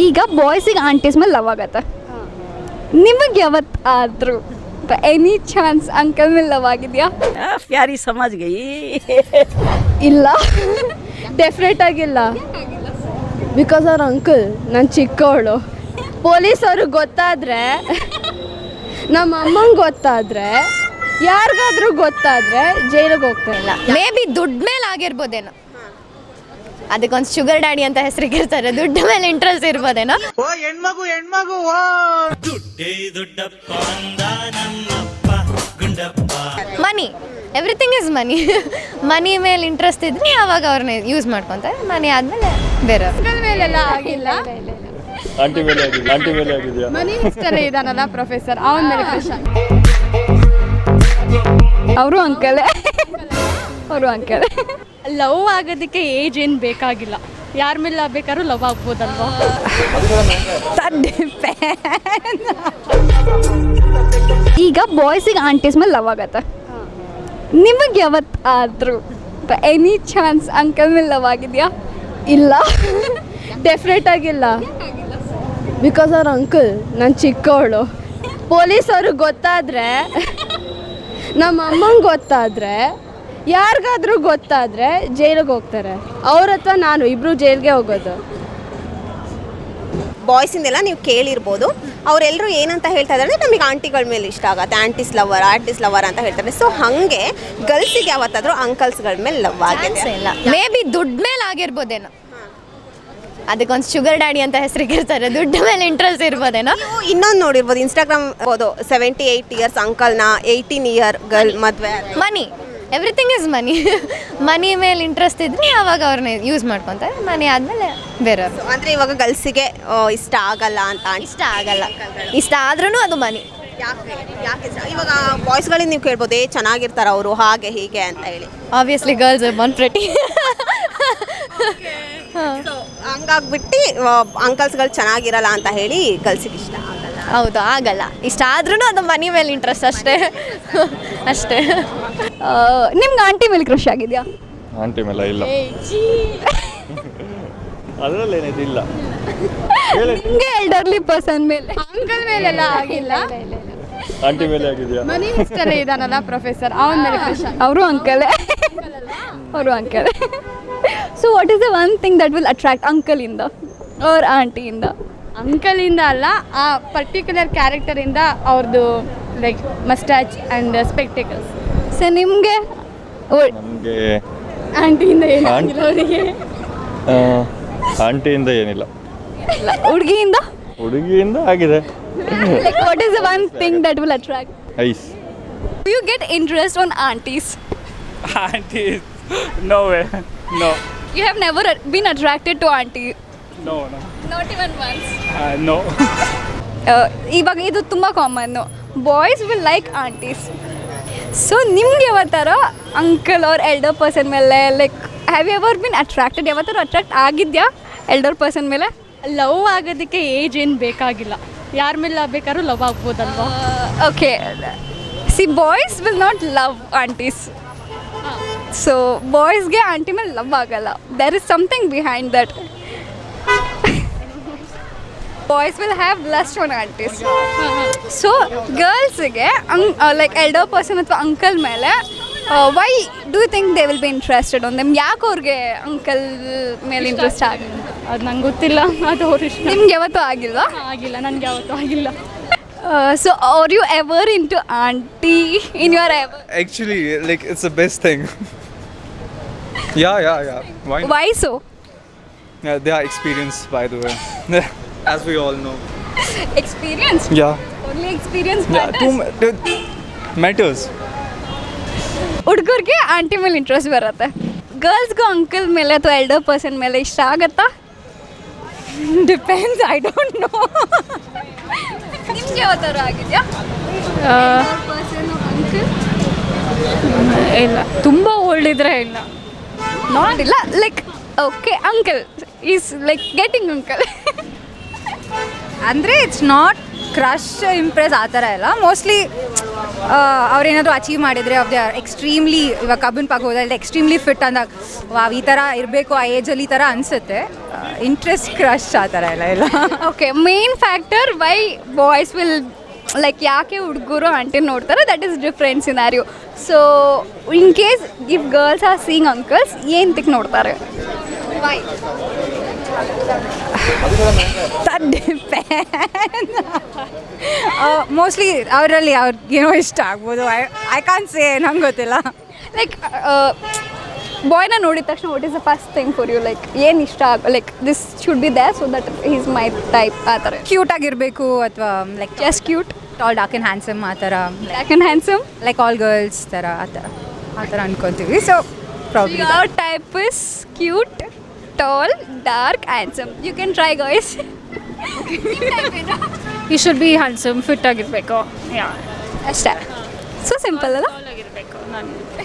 ಈಗ ಬಾಯ್ಸಿಗೆ ಆಂಟೀಸ್ ಮೇಲೆ ಲವ್ ಆಗತ್ತೆ. ನಿಮಗೆ ಯಾವತ್ತಾದ್ರೂ ಎನಿ ಚಾನ್ಸ್ ಅಂಕಲ್ ಮೇಲೆ ಲವ್ ಆಗಿದೆಯಾ? ಪ್ಯಾರಿ ಸಮಾಜ್ ಗೈ ಇಲ್ಲ, ಡೆಫಿನೆಟ್ ಆಗಿಲ್ಲ. ಬಿಕಾಸ್ ಅವ್ರ ಅಂಕಲ್ ನಾನು ಚಿಕ್ಕವಳು. ಪೊಲೀಸವ್ರಿಗೆ ಗೊತ್ತಾದರೆ, ನಮ್ಮ ಅಮ್ಮಂಗೆ ಗೊತ್ತಾದರೆ, ಯಾರಿಗಾದ್ರೂ ಗೊತ್ತಾದರೆ ಜೈಲಿಗೆ ಹೋಗ್ತಾ ಇಲ್ಲ. ಮೇ ಬಿ ದುಡ್ಡು ಮೇಲೆ ಆಗಿರ್ಬೋದೇನೋ, ಅದಕ್ಕೊಂದು ಶುಗರ್ ಡ್ಯಾಡಿ ಅಂತ ಹೆಸರಿಗಿರ್ತಾರೆ, ದುಡ್ಡು ಮೇಲೆ ಇಂಟ್ರೆಸ್ಟ್ ಇರ್ಬೋದೇನೋ. ಮನಿ, ಎವ್ರಿಥಿಂಗ್ ಇಸ್ ಮನಿ. ಮನಿ ಮೇಲೆ ಇಂಟ್ರೆಸ್ಟ್ ಇದ್ರೆ ಅವಾಗ ಅವ್ರನ್ನ ಯೂಸ್ ಮಾಡ್ಕೊತಾರೆ. ಮನಿ ಆದ್ಮೇಲೆ ಬೇರೆ ಮೇಲೆಲ್ಲ ಆಗಿಲ್ಲ. ಆಂಟಿ ಮೇಲೆ ಆಗಿಲ್ಲ. ಆಂಟಿ ಮೇಲೆ ಆಗಿದೆಯಾ? ಮನಿ ಇಷ್ಟನೇ ಇದಾನಲ್ಲ ಪ್ರೊಫೆಸರ್, ಅವನ ಮೇಲೆ ಕ್ರಶ್. ಅವರು ಅಂಕಲೇ, ಅವರು ಅಂಕಲೇ. ಲವ್ ಆಗೋದಕ್ಕೆ ಏಜ್ ಏನು ಬೇಕಾಗಿಲ್ಲ, ಯಾರ ಮೇಲೆ ಬೇಕಾದ್ರೂ ಲವ್ ಆಗ್ಬೋದಲ್ವಾ? ಈಗ ಬಾಯ್ಸಿಗೆ ಆಂಟೀಸ್ ಮೇಲೆ ಲವ್ ಆಗತ್ತೆ. ನಿಮಗೆ ಯಾವತ್ತಾದ್ರೂ ಎನಿ ಚಾನ್ಸ್ ಅಂಕಲ್ ಮೇಲೆ ಲವ್ ಆಗಿದೆಯಾ? ಇಲ್ಲ, ಡೆಫಿನೆಟ್ ಆಗಿಲ್ಲ. ಬಿಕಾಸ್ ಅವ್ರ ಅಂಕಲ್ ನಾನು ಚಿಕ್ಕವಳು. ಪೊಲೀಸವ್ರಿಗೆ ಗೊತ್ತಾದರೆ, ನಮ್ಮ ಅಮ್ಮಂಗೆ ಗೊತ್ತಾದರೆ, ಯಾರಿಗಾದ್ರೂ ಗೊತ್ತಾದರೆ ಜೈಲಿಗೆ ಹೋಗ್ತಾರೆ. ಅವ್ರ ಅಥವಾ ನಾನು ಇಬ್ಬರು ಜೈಲಿಗೆ ಹೋಗೋದು. ಬಾಯ್ಸಿಂದೆಲ್ಲ ನೀವು ಕೇಳಿರ್ಬೋದು, ಅವರೆಲ್ಲರೂ ಏನಂತ ಹೇಳ್ತಾ ಇದ್ದಾರೆ ಅಂದರೆ ನಮಗೆ ಆಂಟಿಗಳ ಮೇಲೆ ಇಷ್ಟ ಆಗುತ್ತೆ, ಆಂಟೀಸ್ ಲವರ್ ಅಂತ ಹೇಳ್ತಾರೆ. ಸೊ ಹಾಗೆ ಗರ್ಲ್ಸಿಗೆ ಯಾವತ್ತಾದರೂ ಅಂಕಲ್ಸ್ಗಳ ಮೇಲೆ ಲವ್ ಆಗಿದೆ ಇಲ್ಲ. ಮೇ ಬಿ ದುಡ್ಡು ಮೇಲೆ ಆಗಿರ್ಬೋದೇನೋ, ಅದಕ್ಕೊಂದು ಶುಗರ್ ಡ್ಯಾಡಿ ಅಂತ ಹೆಸರಿಗಿರ್ತಾರೆ, ದುಡ್ಡು ಮೇಲೆ ಇಂಟ್ರೆಸ್ಟ್ ಇರ್ಬೋದೇನೋ. ನೀವು ಇನ್ನೊಂದು ನೋಡಿರ್ಬೋದು, ಇನ್ಸ್ಟಾಗ್ರಾಮ್ ಹೋದು 78 ಇಯರ್ಸ್ ಅಂಕಲ್ನ 18 ಇಯರ್ ಗರ್ಲ್ ಮದುವೆ. ಮನಿ, ಎವ್ರಿಥಿಂಗ್ ಇಸ್ ಮನಿ. ಮನಿ ಮೇಲೆ ಇಂಟ್ರೆಸ್ಟ್ ಇದ್ರೆ ಅವಾಗ ಅವ್ರನ್ನ ಯೂಸ್ ಮಾಡ್ಕೊತಾರೆ. ಮನಿ ಆದಮೇಲೆ ಬೇರೆಯವರು. ಅಂದರೆ ಇವಾಗ ಗರ್ಲ್ಸಿಗೆ ಇಷ್ಟ ಆಗಲ್ಲ ಅಂತ ಇಷ್ಟ ಆಗಲ್ಲ, ಇಷ್ಟ ಆದ್ರೂ ಅದು ಮನಿ. ಯಾಕೆ ಇವಾಗ ಬಾಯ್ಸ್ಗಳಿಗೆ ನೀವು ಕೇಳ್ಬೋದು, ಚೆನ್ನಾಗಿರ್ತಾರೆ ಅವರು ಹಾಗೆ ಹೀಗೆ ಅಂತ ಹೇಳಿ. Obviously girls are born pretty. ಹಂಗಾಗ್ಬಿಟ್ಟು ಅಂಕಲ್ಸ್ಗಳು ಚೆನ್ನಾಗಿರಲ್ಲ ಅಂತ ಹೇಳಿ ಗರ್ಲ್ಸಿಗೆ ಇಷ್ಟ ಆಗಲ್ಲ. ಹೌದು, ಆಗಲ್ಲ. ಇಷ್ಟ ಆದ್ರೂ ಅದು ಮನಿ ಮೇಲೆ ಇಂಟ್ರೆಸ್ಟ್ ಅಷ್ಟೇ. ಅಷ್ಟೇ. ನಿಮ್ಗೆ ಆಂಟಿ ಮೇಲೆ ಕ್ರಶ್ ಆಗಿದೆಯಾ? ಆಂಟಿ ಮೇಲೆ ಇಲ್ಲ. ಅದರಲ್ಲಿ ಏನಿದೆ ಇಲ್ಲ. ನಿಮಗೆ ಎಲ್ಡರ್ಲಿ ಪರ್ಸನ್ ಮೇಲೆ, ಅಂಕಲ್ ಮೇಲೆಲ್ಲ ಆಗಿಲ್ಲ. ಆಂಟಿ ಮೇಲೆ ಆಗಿದೆಯಾ? ಮನಿ ಇಷ್ಟನೇ ಇದಾನಲ್ಲ ಪ್ರೊಫೆಸರ್, ಅವನ ಮೇಲೆ ಕ್ರಶ್. ಅವರು ಅಂಕಲೇ, ಅವರು ಅಂಕಲೇ. So what is the one thing that will attract ಅಂಕಲಿಂದ ಆರ್ ಆಂಟಿಯಿಂದ? ಅಂಕಲಿಂದ ಅಲ್ಲ, ಆ ಪರ್ಟಿಕ್ಯುಲರ್ ಕ್ಯಾರೆಕ್ಟರಿಂದ ಅವ್ರದ್ದು like moustache and spectacles. So ನಿಮಗೆ ನಮಗೆ ಆಂಟಿಯಿಂದ ಏನಾಗಿಲ್ಲ ಅವರಿಗೆ. ಆಂಟಿಯಿಂದ ಏನಿಲ್ಲ. ಹುಡುಗಿಯಿಂದ? ಹುಡುಗಿಯಿಂದ ಆಗಿದೆ. Like what is the one thing that will attract? Ice. Do you get interest on aunties? Aunties? No way. No. You have never been attracted to auntie? No. Not even once? No. ಇವಾಗ ಇದು ತುಂಬ common. Boys will like aunties. So ನಿಮ್ಗೆ ಯಾವತ್ತಾರ uncle ಅವ್ರ elder person ಮೇಲೆ like have you ever been attracted? ಯಾವತ್ತಾರ attract ಆಗಿದೆಯಾ elder person ಮೇಲೆ? ಲವ್ ಆಗೋದಕ್ಕೆ ಏಜ್ ಏನು ಬೇಕಾಗಿಲ್ಲ, ಯಾರ ಮೇಲೆ ಬೇಕಾದ್ರೂ ಲವ್ ಆಗ್ಬೋದಲ್ವಾ? Okay, see boys will not love aunties. So ಬಾಯ್ಸ್ಗೆ ಆಂಟಿ ಮೇಲೆ ಲವ್ ಆಗಲ್ಲ. There is something behind that. Boys will have lust on aunties. So ಗರ್ಲ್ಸಿಗೆ ಲೈಕ್ ಎಲ್ಡರ್ ಪರ್ಸನ್ ಅಥವಾ ಅಂಕಲ್ ಮೇಲೆ why do you think they will be interested on them? ಯಾಕೆ ಅವ್ರಿಗೆ uncle ಮೇಲೆ interest ಆಗಿಲ್ಲ? ಅದು ನಂಗೆ ಗೊತ್ತಿಲ್ಲ, ಅದು ಅವ್ರ ಇಷ್ಟ. ನಿಮ್ಗೆ ಯಾವತ್ತೂ ಆಗಿಲ್ವಾ? ಆಗಿಲ್ಲ, ನನಗೆ ಯಾವತ್ತೂ ಆಗಿಲ್ಲ. So are you ever into auntie in your ever? Actually, like it's the best thing. Yeah. Why so? Yeah, they are experienced, by the way. As we all know. Experience? Yeah. Only experience Yeah, matters. matters. ಹುಡುಗರಿಗೆ aunty ಮೇಲೆ interest ಬರುತ್ತೆ, ಗರ್ಲ್ಸ್ಗೂ uncle ಮೇಲೆ ಅಥವಾ elder person ಮೇಲೆ ಇಷ್ಟ ಆಗತ್ತಾ? Depends, I don't know. ನಿಮ್ಗೆ ಯಾವತ್ತಾರು ಆಗಿದೆಯಾ ಇಲ್ಲ, ತುಂಬ ಓಲ್ಡ್ ಇದ್ರೆ ಇಲ್ಲ. ನೋಡಿಲ್ಲ, like okay uncle is like getting uncle. ಅಂದರೆ ಇಟ್ಸ್ ನಾಟ್ ಕ್ರಶ್ ಇಂಪ್ರೆಸ್ ಆ ಥರ ಎಲ್ಲ. ಮೋಸ್ಟ್ಲಿ ಅವ್ರೇನಾದರೂ ಅಚೀವ್ ಮಾಡಿದರೆ ಅವ್ರು ಎಕ್ಸ್ಟ್ರೀಮ್ಲಿ ಇವಾಗ ಕಬ್ಬನ್ ಪಾಕ್ ಹೋದಲ್ಲಿ ಎಕ್ಸ್ಟ್ರೀಮ್ಲಿ ಫಿಟ್ ಅಂದಾಗ ವಾವ್ ಈ ಥರ ಇರಬೇಕು ಆ ಏಜಲ್ಲಿ ಈ ಥರ ಅನಿಸುತ್ತೆ. ಇಂಟ್ರೆಸ್ಟ್ ಕ್ರಶ್ ಆ ಥರ ಎಲ್ಲ okay, main factor why boys will like ಯಾಕೆ ಹುಡುಗರು ಆಂಟಿ ನೋಡ್ತಾರೆ, that is different scenario. So in case if girls are seeing uncles ಏನಂತಕ್ಕೆ ನೋಡ್ತಾರೆ? ವೈ? That depend. ಮೋಸ್ಟ್ಲಿ ಅವರಲ್ಲಿ ಅವ್ರಿಗೇನೋ ಇಷ್ಟ ಆಗ್ಬೋದು. ಐ ಕಾನ್ ಸೇ, ನಂಗೆ ಗೊತ್ತಿಲ್ಲ. ಲೈಕ್ ಬಾಯ್ನ ನೋಡಿದ ತಕ್ಷಣ what is the first thing for you? Like ಏನು ಇಷ್ಟ like this should be there so that is my type ಆ ಥರ. ಕ್ಯೂಟ್ ಆಗಿರಬೇಕು ಅಥವಾ like just cute, tall dark and handsome ಆ ಥರ, black and handsome, like all girls ಥರ ಆ ಥರ ಅನ್ಕೊತೀವಿ. So probably your type is cute, tall, dark, handsome. You can try, guys. You should be handsome, fit ಆಗಿರಬೇಕು. Yeah, ಅಷ್ಟೇ. So simple ಅಲ್ಲ? ಆಗಿರಬೇಕು. ನಾನು